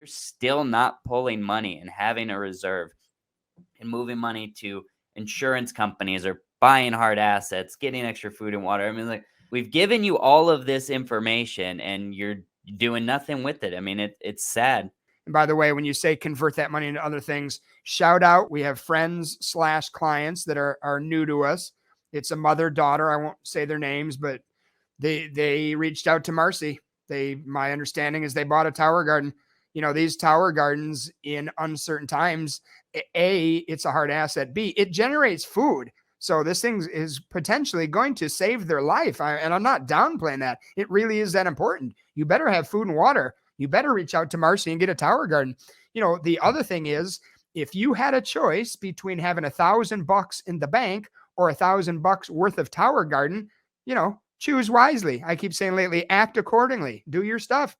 you're still not pulling money and having a reserve and moving money to insurance companies or buying hard assets, getting extra food and water. I mean, like, we've given you all of this information and you're doing nothing with it. I mean, it's sad. And by the way, when you say convert that money into other things, shout out. We have friends slash clients that are new to us. It's a mother daughter. I won't say their names, but they reached out to Marcy. My understanding is they bought a tower garden. These tower gardens in uncertain times, A, it's a hard asset. B, it generates food. So this thing is potentially going to save their life. And I'm not downplaying that. It really is that important. You better have food and water. You better reach out to Marcy and get a tower garden. The other thing is, if you had a choice between having $1,000 in the bank or $1,000 worth of tower garden, choose wisely. I keep saying lately, act accordingly. Do your stuff.